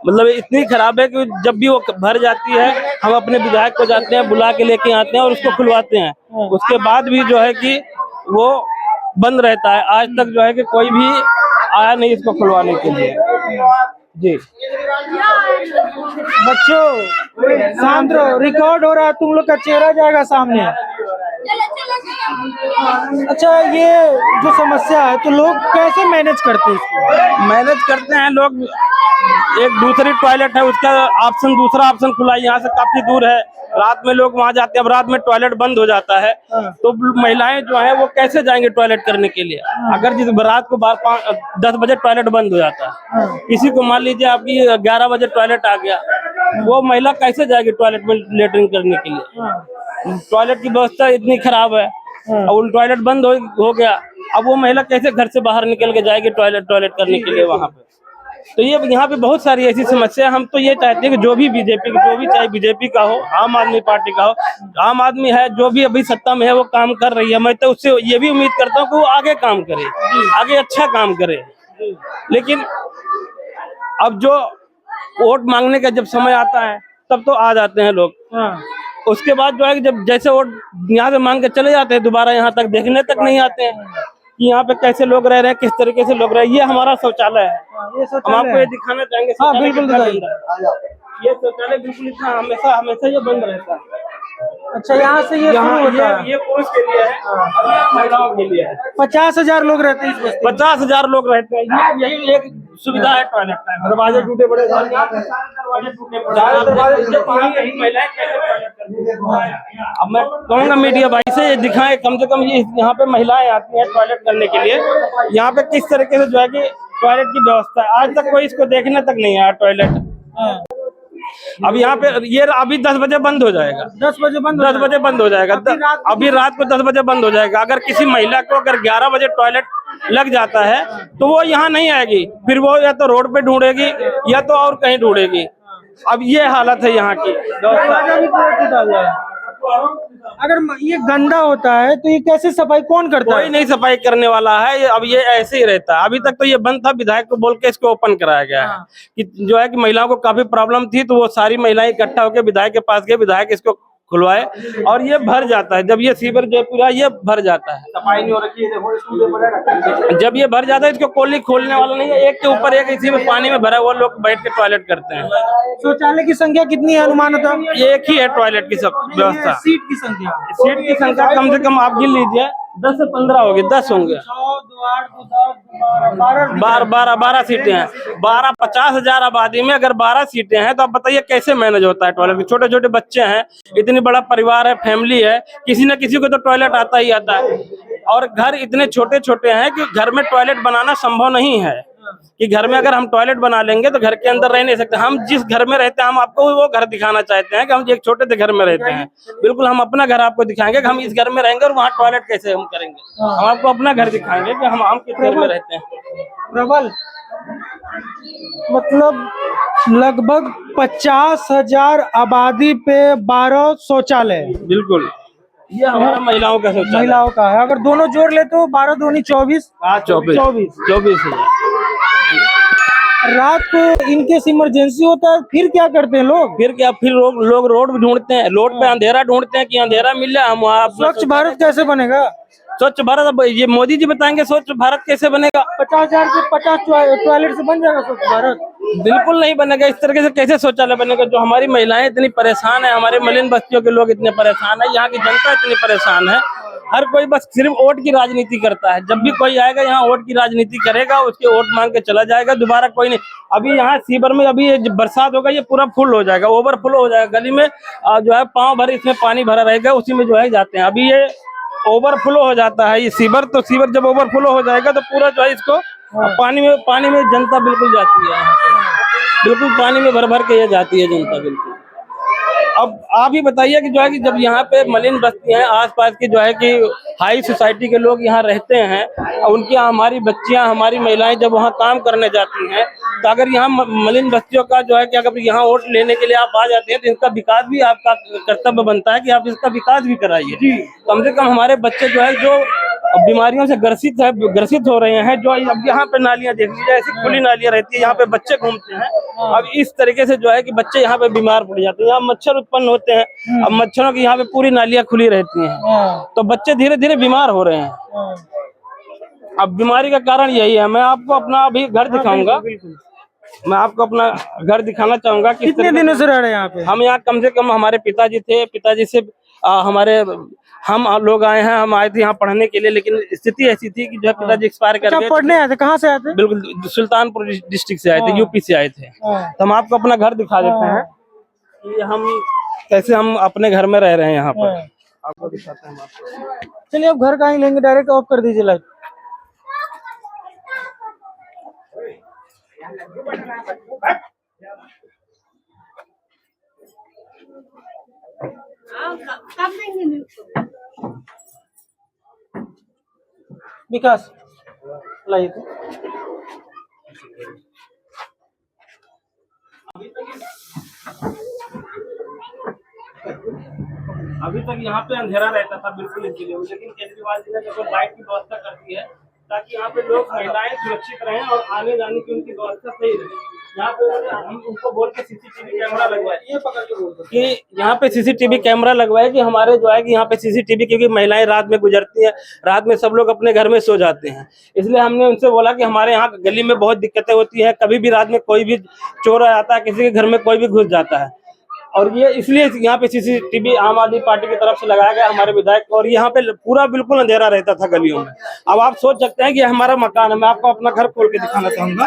मतलब इतनी खराब है कि जब भी वो भर जाती है हम अपने विधायक को जाते हैं, बुला के लेके आते हैं और उसको खुलवाते हैं। उसके बाद भी जो है कि वो बंद रहता है। आज तक जो है कि कोई भी आया नहीं इसको खुलवाने के लिए। जी बच्चों शांत रहो, रिकॉर्ड हो रहा है, तुम लोग का चेहरा जाएगा सामने। अच्छा, ये जो समस्या है तो लोग कैसे मैनेज करते हैं इसको? मैनेज करते हैं लोग, एक दूसरी टॉयलेट है उसका ऑप्शन, दूसरा ऑप्शन खुला है, यहाँ से काफी दूर है। रात में लोग वहाँ जाते हैं, अब रात में टॉयलेट बंद हो जाता है तो महिलाएं जो है वो कैसे जाएंगे टॉयलेट करने के लिए? अगर जिस रात को 10 बजे टॉयलेट बंद हो जाता है, किसी को मान लीजिए आपकी 11 बजे टॉयलेट आ गया, वो महिला कैसे जाएगी टॉयलेट में लेटरिंग करने के लिए? टॉयलेट की व्यवस्था इतनी खराब है और टॉयलेट बंद हो गया, अब वो महिला कैसे घर से बाहर निकल के जाएगी टॉयलेट करने के लिए वहाँ पे? तो ये यहाँ पे बहुत सारी ऐसी समस्या। हम तो ये चाहते हैं कि जो भी बीजेपी, जो भी चाहे बीजेपी का हो, आम आदमी पार्टी का हो, आम आदमी है जो भी अभी सत्ता में है वो काम कर रही है। मैं तो उससे ये भी उम्मीद करता हूँ कि वो आगे काम करे, आगे अच्छा काम करे। लेकिन अब जो वोट मांगने का जब समय आता है तब तो आ जाते हैं लोग, उसके बाद जो है जब जैसे वोट यहाँ से मांग के चले जाते हैं, दोबारा यहाँ तक देखने तक नहीं आते हैं कि यहाँ पे कैसे लोग रह रहे हैं, किस तरीके से लोग रह रहे हैं। ये हमारा शौचालय है, हम आपको ये दिखाना चाहेंगे। हाँ बिल्कुल दिखाइए। ये शौचालय बिल्कुल इतना हमेशा ये बंद रहता है। अच्छा, यहाँ से ये शुरू होता है। ये पुरुष के लिए है और ये महिलाओं के लिए है। 50,000 लोग रहते हैं इस बस्ती में। 50,000 लोग रहते हैं। यही एक सुविधा है टॉयलेट का। दरवाजे टूटे पड़े, दरवाजे टूटे पड़े। अब मैं कहूँगा मीडिया भाई से ये दिखाएं, कम से कम ये यहाँ पे महिलाएं आती हैं टॉयलेट करने के लिए, यहाँ पे किस तरीके से जो है कि टॉयलेट की व्यवस्था है। आज तक कोई इसको देखने तक नहीं आया टॉयलेट। अब यहाँ पे ये अभी 10 बजे बंद हो जाएगा। 10 बजे बंद 10 बजे बंद हो जाएगा। अभी रात को 10 बजे बंद हो जाएगा। अगर किसी महिला को अगर 11 बजे टॉयलेट लग जाता है तो वो यहाँ नहीं आएगी, फिर वो या तो रोड पे ढूंढेगी या तो और कहीं ढूंढेगी। अब ये हालत है यहाँ की। अगर ये गंदा होता है तो ये कैसे सफाई कौन करता है? कोई नहीं सफाई करने वाला है। अब ये ऐसे ही रहता है। अभी तक तो ये बंद था, विधायक को बोल के इसको ओपन कराया गया है कि जो है कि महिलाओं को काफी प्रॉब्लम थी तो वो सारी महिलाएं इकट्ठा होकर विधायक के पास गए, विधायक इसको खुलवाए और ये भर जाता है। जब ये सीवर जयपुरा ये भर जाता है, सफाई नहीं हो रखी है। जब ये भर जाता है इसको कोली खोलने वाला नहीं है, एक के ऊपर एक इसी में पानी में भरा हुआ लोग बैठ के टॉयलेट करते हैं। शौचालय की संख्या कितनी है अनुमानतः? एक ही है टॉयलेट की सब व्यवस्था। सीट की संख्या? सीट की संख्या कम से कम आप गिन लीजिए 10 से 15 होगी, 10 होंगे। 12 सीटें हैं। 50,000 आबादी में अगर 12 सीटें हैं तो आप बताइए कैसे मैनेज होता है टॉयलेट? छोटे छोटे बच्चे हैं, इतनी बड़ा परिवार है, फैमिली है, किसी न किसी को तो टॉयलेट आता ही आता है। और घर इतने छोटे छोटे हैं कि घर में टॉयलेट बनाना संभव नहीं है कि घर में अगर हम टॉयलेट बना लेंगे तो घर के अंदर रह नहीं सकते। हम जिस घर में रहते हैं हम आपको वो घर दिखाना चाहते हैं कि हम एक छोटे से घर में रहते हैं। बिल्कुल हम अपना घर आपको दिखाएंगे कि हम इस घर में रहेंगे और वहाँ टॉयलेट कैसे हम करेंगे। हम आपको अपना घर दिखाएंगे कि हम किस घर में रहते हैं। प्रबल मतलब लगभग 50,000 आबादी पे 12 शौचालय। बिल्कुल, ये हमारा महिलाओं का शौचालय। महिलाओं का है, अगर दोनों जोड़ ले तो 12 दूनी 24। 24 रात को इनकेस इमरजेंसी होता है फिर क्या करते हैं लोग? फिर लोग रोड भी ढूंढते हैं, रोड पे अंधेरा ढूंढते हैं कि अंधेरा मिल जाए। हम वहाँ स्वच्छ भारत कैसे बनेगा? स्वच्छ भारत अब ये मोदी जी बताएंगे स्वच्छ भारत कैसे बनेगा। 50,000 के 50 टॉयलेट से बन जाएगा स्वच्छ भारत? बिल्कुल नहीं बनेगा। इस तरीके से कैसे शौचालय बनेगा? जो हमारी महिलाएं इतनी परेशान है, हमारे मलिन बस्तियों के लोग इतने परेशान है, यहाँ की जनता इतनी परेशान है, हर कोई बस सिर्फ वोट की राजनीति करता है। जब भी कोई आएगा यहाँ वोट की राजनीति करेगा, उसके वोट मांग के चला जाएगा, दोबारा कोई नहीं। अभी यहाँ सीवर में अभी ये बरसात होगा, ये पूरा फुल हो जाएगा, ओवरफ्लो हो जाएगा, गली में जो है पाँव भर इसमें पानी भरा रहेगा, उसी में जो है जाते हैं। अभी ये ओवरफ्लो हो जाता है ये सीवर, तो सीवर जब ओवरफ्लो हो जाएगा तो पूरा जो है इसको पानी में जनता बिल्कुल जाती है, बिल्कुल पानी में भर भर के ये जाती है जनता बिल्कुल। अब आप ही बताइए कि जो है कि जब यहाँ पे मलिन बस्ती हैं, आसपास की जो है कि हाई सोसाइटी के लोग यहाँ रहते हैं, उनकी हमारी बच्चियां, हमारी महिलाएं जब वहाँ काम करने जाती हैं, तो अगर यहाँ मलिन बस्तियों का जो है कि अगर यहाँ वोट लेने के लिए आप आ जाते हैं तो इनका विकास भी आपका कर्तव्य बनता है कि आप इसका विकास भी कराइए। कम से कम हमारे बच्चे जो है जो बीमारियों से ग्रसित हो रहे हैं, जो अब यहाँ पे नालियां देख लीजिए, ऐसी खुली नालियां रहती है, यहाँ पे बच्चे घूमते हैं। अब इस तरीके से जो है कि बच्चे यहाँ पे बीमार पड़ जाते हैं, यहाँ मच्छर उत्पन्न होते हैं। अब मच्छरों की यहाँ पे पूरी नालियां खुली रहती हैं, तो बच्चे धीरे धीरे बीमार हो रहे हैं। अब बीमारी का कारण यही है। मैं आपको अपना अभी घर दिखाऊंगा, मैं आपको अपना घर दिखाना चाहूंगा। कितने दिनों से रह रहे हैं यहाँ पे? हम यहाँ कम से कम, हमारे पिताजी थे, पिताजी से हम लोग आए हैं। हम आए थे यहाँ पढ़ने के लिए, लेकिन स्थिति ऐसी थी कि जो है पिताजी एक्सपायर कर गए। पढ़ने आए थे? कहाँ से आए थे? बिल्कुल सुल्तानपुर डिस्ट्रिक्ट से आए थे, यूपी से आए थे। तो हम आपको अपना घर दिखा देते हैं कि हम कैसे हम अपने घर में रह रहे हैं यहाँ पर। आपको दिखाते हैं आपको। चलिए अब घर कहाँ लेंगे, डायरेक्ट ऑफ कर दीजिए लाइट। विकास लाइए तो। अभी तक यहाँ पे अंधेरा रहता था बिल्कुल इनके लिए, लेकिन केजरीवाल जी ने देखो लाइट की व्यवस्था कर दी है ताकि यहाँ पे लोग, महिलाएं सुरक्षित रहें और आने जाने की उनकी व्यवस्था सही रहे। यहाँ पे हम उनको बोल के सीसीटीवी कैमरा लगवाए, ये पकड़ के बोलते कि यहाँ पे सीसीटीवी कैमरा लगवाए कि हमारे जो है कि यहाँ पे सीसीटीवी, क्योंकि महिलाएं रात में गुजरती हैं, रात में सब लोग अपने घर में सो जाते हैं, इसलिए हमने उनसे बोला कि हमारे यहाँ गली में बहुत दिक्कतें होती है, कभी भी रात में कोई भी चोर आता है, किसी के घर में कोई भी घुस जाता है। और ये इसलिए यहाँ पे सीसीटीवी आम आदमी पार्टी की तरफ से लगाया गया, हमारे विधायक। और यहाँ पे पूरा बिल्कुल अंधेरा रहता था गलियों में। अब आप सोच सकते हैं कि हमारा मकान है, मैं आपको अपना घर खोल के दिखाना चाहूंगा।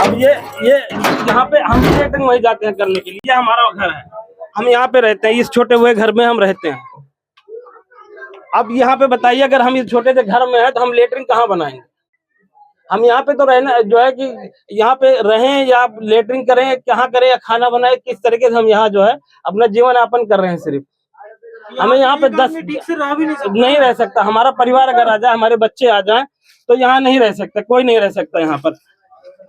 अब ये यहाँ पे हम लेटरिंग वही जाते हैं करने के लिए, ये हमारा घर है, हम यहाँ पे रहते हैं, इस छोटे हुए घर में हम रहते हैं। अब यहाँ पे बताइए, अगर हम इस छोटे से घर में है तो हम लेटरिंग कहाँ बनाएंगे? हम यहाँ पे तो रहना जो है कि यहाँ पे रहें या लेटरिंग करें, कहाँ करें, या खाना बनाए, किस तरीके से हम यहाँ जो है अपना जीवन यापन कर रहे हैं। सिर्फ हमें यहाँ पे 10 नहीं रह सकता। हमारा परिवार अगर आ जाए, हमारे बच्चे आ जाएं, तो यहाँ नहीं रह सकता, कोई नहीं रह सकता यहाँ पर।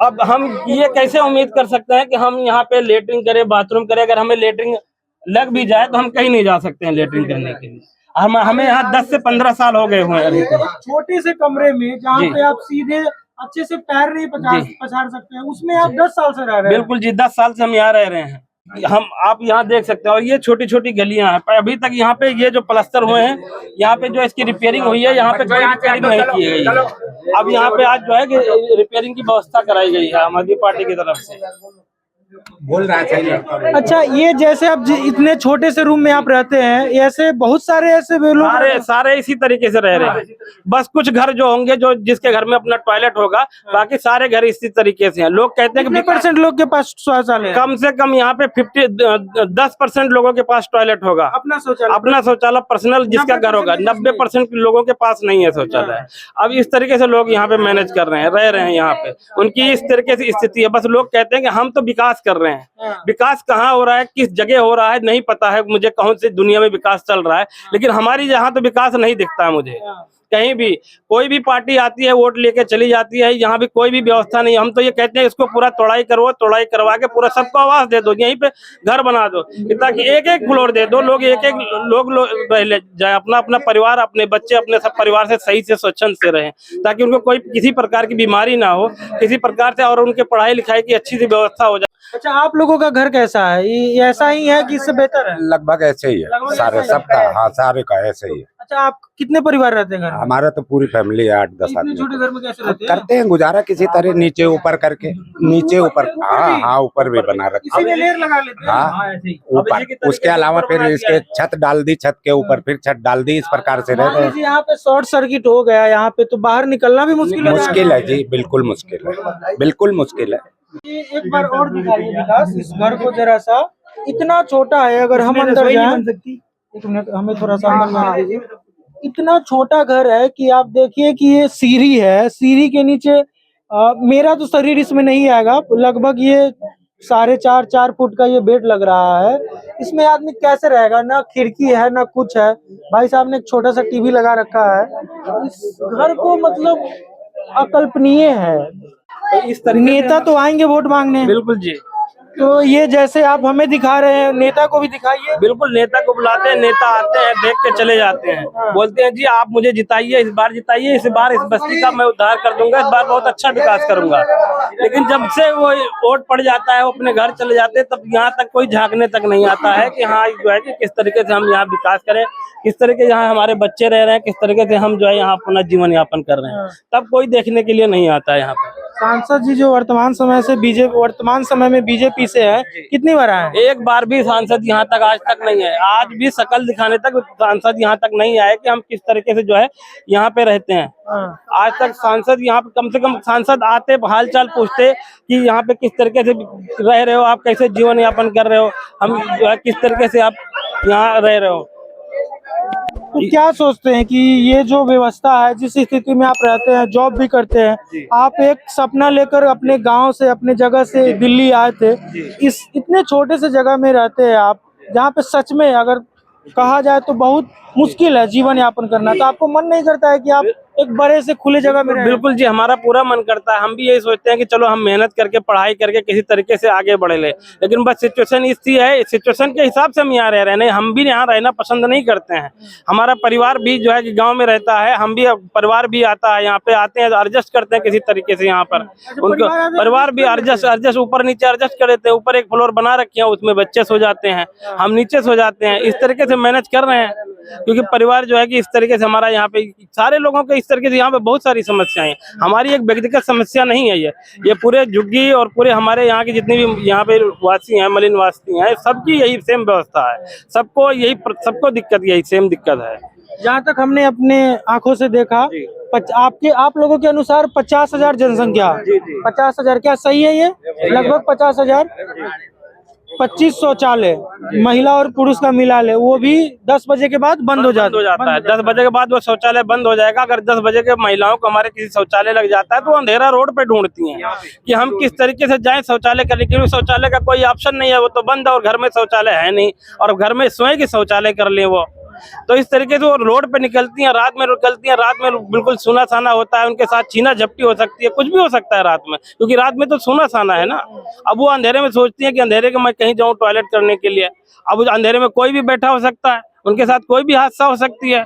अब हम ये कैसे उम्मीद कर सकते हैं कि हम यहाँ पे लेटरिंग करें, बाथरूम करें? अगर हमें लेटरिंग लग भी जाए तो हम कहीं नहीं जा सकते हैं लेटरिंग करने के लिए। हमें यहाँ 10 से 15 साल हो गए हुए हैं। छोटे से कमरे में जहाँ पे आप सीधे अच्छे से पैर नहीं पछाड़ सकते हैं, उसमें आप 10 साल से रह रहे हैं। बिल्कुल जी, 10 साल से हम यहाँ रह रहे हैं। आप यहाँ देख सकते हैं, और ये छोटी छोटी गलियां हैं, पर अभी तक यहाँ पे ये जो प्लास्टर हुए हैं, यहाँ पे जो इसकी रिपेयरिंग हुई है, यहाँ पे कोई रिपेयरिंग नहीं की गई है। अब यहाँ पे आज जो है कि रिपेयरिंग की व्यवस्था कराई गई है आम आदमी पार्टी की तरफ से। बोल रहा है। अच्छा, ये जैसे अब इतने छोटे से रूम में आप रहते हैं, ऐसे बहुत सारे ऐसे लोग सारे इसी तरीके से रह रहे हैं। बस कुछ घर जो होंगे जो जिसके घर में अपना टॉयलेट होगा, बाकी सारे घर इसी तरीके से हैं। लोग कहते हैं कि 50% लोग के पास शौचालय है। कम से कम यहाँ पे 10% लोगों के पास टॉयलेट होगा, अपना शौचालय पर्सनल जिसका घर होगा। 90% लोगों के पास नहीं है शौचालय। अब इस तरीके से लोग यहाँ पे मैनेज कर रहे हैं, रह रहे हैं यहाँ पे। उनकी इस तरीके से स्थिति है। बस लोग कहते हैं कि हम तो विकास कर रहे हैं, विकास कहाँ हो रहा है, किस जगह हो रहा है नहीं पता है मुझे, कौन सी दुनिया में विकास चल रहा है, लेकिन हमारी यहाँ तो विकास नहीं दिखता है मुझे। कहीं भी कोई भी पार्टी आती है, वोट लेके चली जाती है, यहाँ भी कोई भी व्यवस्था नहीं। हम तो ये कहते हैं इसको पूरा तोड़ाई करो, तोड़ाई करवा के पूरा सबको आवास दे दो, यहीं पे घर बना दो, ताकि एक एक फ्लोर दे दो, लोग एक लोग रह ले जाए, अपना अपना परिवार, अपने बच्चे अपने सब परिवार से सही से स्वच्छंद से रहें, ताकि उनको कोई किसी प्रकार की बीमारी ना हो, किसी प्रकार से, और उनके पढ़ाई लिखाई की अच्छी सी व्यवस्था हो जाए। अच्छा, आप लोगों का घर कैसा है? ये ऐसा ही है कि इससे बेहतर है? लगभग ऐसे ही है, सारे सबका, हाँ सारे का ऐसे ही है। अच्छा, आप कितने परिवार रहते हैं घर में? हमारा तो पूरी फैमिली है 8-10 इतने आदमी। छोटे घर में कैसे रहते हैं? करते हैं गुजारा किसी तरह, नीचे ऊपर करके, नीचे ऊपर, हाँ हाँ ऊपर भी बना रखा इसी में लेयर लगा लेते हैं। हाँ ऐसे ही। ऊपर, उसके अलावा फिर इसके छत डाल दी, छत के ऊपर फिर छत डाल दी, इस प्रकार से मान रहते हैं। लीजिए यहाँ पे शॉर्ट सर्किट हो गया यहाँ पे, तो बाहर निकलना भी मुश्किल हो मुश्किल है जी, बिल्कुल मुश्किल है, बिल्कुल मुश्किल है। ये एक बार और दिखाइए विकास इस घर को जरा सा। इतना छोटा है, अगर हम अंदर जाएं, एक मिनट हमें थोड़ा सा अंदर जाने दीजिए। इतना छोटा घर है कि आप देखिए कि ये सीढ़ी है, सीढ़ी के नीचे मेरा तो शरीर इसमें नहीं आएगा, लगभग ये 4.5 फुट का ये बेड लग रहा है। इसमें आदमी कैसे रहेगा? ना खिड़की है ना कुछ है। भाई साहब ने एक छोटा सा टीवी लगा रखा है। इस घर को मतलब अकल्पनीय है। इस तरीके नेता तो आएंगे वोट मांगने, बिल्कुल जी, तो ये जैसे आप हमें दिखा रहे हैं, नेता को भी दिखाइए। बिल्कुल नेता को बुलाते हैं, नेता आते हैं, देख के चले जाते हैं, बोलते हैं जी आप मुझे जिताइए, इस बार जिताइए, इस बार इस बस्ती का मैं उद्धार कर दूंगा, इस बार बहुत अच्छा विकास करूंगा। लेकिन जब से वो वोट पड़ जाता है, वो अपने घर चले जाते हैं, तब यहाँ तक कोई झांकने तक नहीं आता है कि हाँ जो है कि किस तरीके से हम यहाँ विकास करें, किस तरीके से यहाँ हमारे बच्चे रह रहे हैं, किस तरीके से हम जो है यहाँ अपना जीवन यापन कर रहे हैं, तब कोई देखने के लिए नहीं आता है यहाँ पर। सांसद जी जो वर्तमान समय में बीजेपी से है, कितनी बार आए हैं? एक बार भी सांसद यहाँ तक आज तक नहीं है। आज भी शकल दिखाने तक सांसद यहाँ तक नहीं आए कि हम किस तरीके से जो है यहाँ पे रहते हैं। आज तक सांसद यहाँ पे, कम से कम सांसद आते, हाल चाल पूछते कि यहाँ पे किस तरीके से रह रहे हो, आप कैसे जीवन यापन कर रहे हो, हम जो है किस तरीके से आप यहाँ रह रहे हो। तो क्या सोचते हैं कि ये जो व्यवस्था है, जिस स्थिति में आप रहते हैं, जॉब भी करते हैं, आप एक सपना लेकर अपने गांव से, अपने जगह से दिल्ली आए थे, इस इतने छोटे से जगह में रहते हैं आप, जहाँ पे सच में अगर कहा जाए तो बहुत मुश्किल है जीवन यापन करना, तो आपको मन नहीं करता है कि आप एक बड़े से खुले जगह में रहें? बिल्कुल जी, हमारा पूरा मन करता है। हम भी यही सोचते हैं कि चलो हम मेहनत करके, पढ़ाई करके किसी तरीके से आगे बढ़े ले, लेकिन बस सिचुएशन इसी है, सिचुएशन के हिसाब से हम यहाँ रह रहे हैं। नहीं, हम भी यहाँ रहना पसंद नहीं करते हैं। हमारा परिवार भी जो है कि गांव में रहता है, हम भी, परिवार भी आता है यहाँ पे, आते हैं, एडजस्ट करते हैं किसी तरीके से यहाँ पर। उनको परिवार भी एडजस्ट ऊपर नीचे एडजस्ट कर देते हैं। ऊपर एक फ्लोर बना रखे हैं, उसमें बच्चे सो जाते हैं, हम नीचे सो जाते हैं। इस तरीके से मैनेज कर रहे हैं, क्योंकि परिवार जो है कि इस तरीके से हमारा यहाँ पे सारे लोगों के इस तरीके से यहाँ पे बहुत सारी समस्याएं हैं। हमारी एक व्यक्तिगत समस्या नहीं है ये पूरे झुग्गी और पूरे हमारे यहाँ की जितनी भी यहाँ पे वासी हैं, मलिन वासी हैं, सबकी यही सेम व्यवस्था है। सबको दिक्कत यही सेम दिक्कत है। जहाँ तक हमने अपने आंखों से देखा, आप लोगों के अनुसार 50,000 जनसंख्या, 50,000 क्या सही है? ये लगभग 50,000, 25 शौचालय महिला और पुरुष का मिला ले, वो भी 10 बजे के बाद बंद हो जाता है। 10 बजे के बाद वो शौचालय बंद हो जाएगा। अगर 10 बजे के महिलाओं को हमारे किसी शौचालय लग जाता है तो वो अंधेरा रोड पे ढूंढती हैं कि हम किस तरीके से जाएं शौचालय करने के लिए। शौचालय का कोई ऑप्शन नहीं है, वो तो बंद है, और घर में शौचालय है नहीं, और घर में स्वयं की शौचालय कर लें वो। तो इस तरीके से वो रोड पे निकलती हैं, रात में निकलती हैं, रात में बिल्कुल सुना साना होता है, उनके साथ छीना झपटी हो सकती है, कुछ भी हो सकता है रात में, क्योंकि रात में तो सुना साना है ना। अब वो अंधेरे में सोचती हैं कि अंधेरे के मैं कहीं जाऊं टॉयलेट करने के लिए। अब उस अंधेरे में कोई भी बैठा हो सकता है, उनके साथ कोई भी हादसा हो सकती है।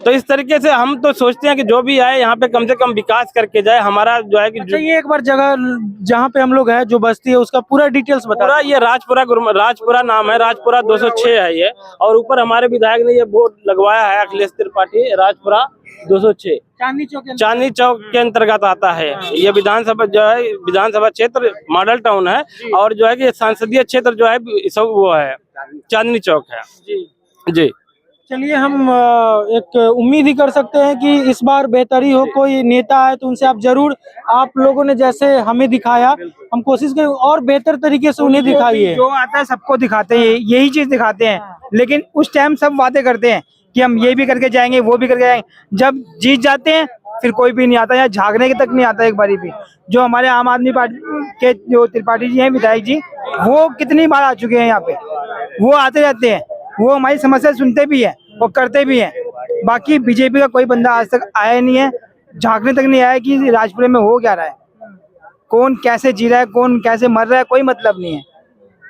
तो इस तरीके से हम तो सोचते हैं कि जो भी आए यहाँ पे कम से कम विकास करके जाए। हमारा जो है कि अच्छा, ये एक बार जगह जहाँ पे हम लोग हैं, जो बस्ती है, उसका पूरा डिटेल्स बता। पूरा ये राजपुरा नाम है, राजपुरा 206 है ये, और ऊपर हमारे विधायक ने ये बोर्ड लगवाया है, अखिलेश त्रिपाठी, राजपुरा 206 चांदनी चौक के अंतर्गत आता है। ये विधानसभा जो है, विधानसभा क्षेत्र मॉडल टाउन है, और जो है कि संसदीय क्षेत्र जो है सब वो है चांदनी चौक है जी। चलिए, हम एक उम्मीद ही कर सकते हैं कि इस बार बेहतरी हो। कोई नेता आए तो उनसे आप जरूर, आप लोगों ने जैसे हमें दिखाया, हम कोशिश करें और बेहतर तरीके से उन्हें दिखाइए। जो आता है सबको दिखाते हैं, यही चीज दिखाते हैं, लेकिन उस टाइम सब वादे करते हैं कि हम ये भी करके जाएंगे, वो भी करके जाएंगे। जब जीत जाते हैं फिर कोई भी नहीं आता, या झांकने तक नहीं आता एक बारी भी। जो हमारे आम आदमी पार्टी के जो त्रिपाठी जी हैं, विधायक जी, वो कितनी बार आ चुके हैं यहाँ पे, वो आते रहते हैं, वो हमारी समस्या सुनते भी हैं और करते भी हैं। बाकी बीजेपी का कोई बंदा आज तक आया नहीं है, झांकने तक नहीं आया कि राजपुरे में हो क्या रहा है, कौन कैसे जी रहा है, कौन कैसे मर रहा है, कोई मतलब नहीं है।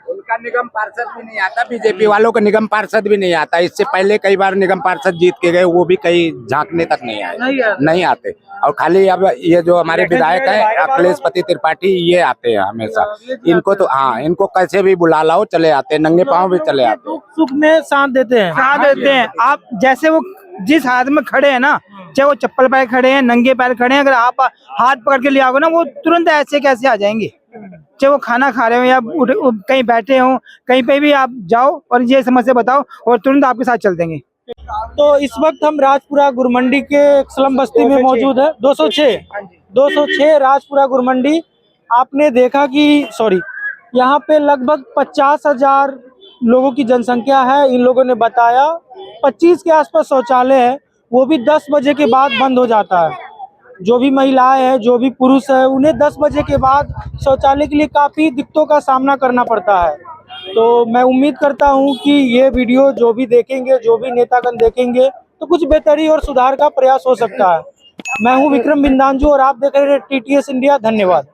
उनका निगम पार्षद भी नहीं आता, बीजेपी वालों का निगम पार्षद भी नहीं आता। इससे पहले कई बार निगम पार्षद जीत के गए, वो भी कई झांकने तक नहीं आते। और खाली अब ये जो हमारे विधायक है अखिलेश त्रिपाठी, ये आते हैं हमेशा। इनको तो हाँ, इनको कैसे भी बुला लाओ चले आते हैं, नंगे पाँव भी चले आते हैं, सुख में साथ देते हैं। आप जैसे वो जिस हाथ में खड़े हैं ना, चाहे वो चप्पल पैर खड़े हैं, नंगे पैर खड़े हैं, अगर आप हाथ पकड़ के ले आओगे ना, वो तुरंत ऐसे कैसे आ जाएंगे। चाहे वो खाना खा रहे हो या कहीं बैठे हो, कहीं पे भी आप जाओ और ये समस्या बताओ और तुरंत आपके साथ चल देंगे। तो इस वक्त हम राजपुरा गुरमंडी के एक स्लम बस्ती में मौजूद है, 206 राजपुरा गुरमंडी। आपने देखा कि यहाँ पे लगभग 50,000 लोगों की जनसंख्या है। इन लोगों ने बताया 25 के आसपास शौचालय है, वो भी 10 बजे के बाद बंद हो जाता है। जो भी महिलाएं हैं, जो भी पुरुष है, उन्हें 10 बजे के बाद शौचालय के लिए काफ़ी दिक्कतों का सामना करना पड़ता है। तो मैं उम्मीद करता हूं कि ये वीडियो जो भी देखेंगे, जो भी नेतागण देखेंगे, तो कुछ बेहतरी और सुधार का प्रयास हो सकता है। मैं हूं विक्रम बिंदांजू और आप देख रहे हैं TTS इंडिया। धन्यवाद।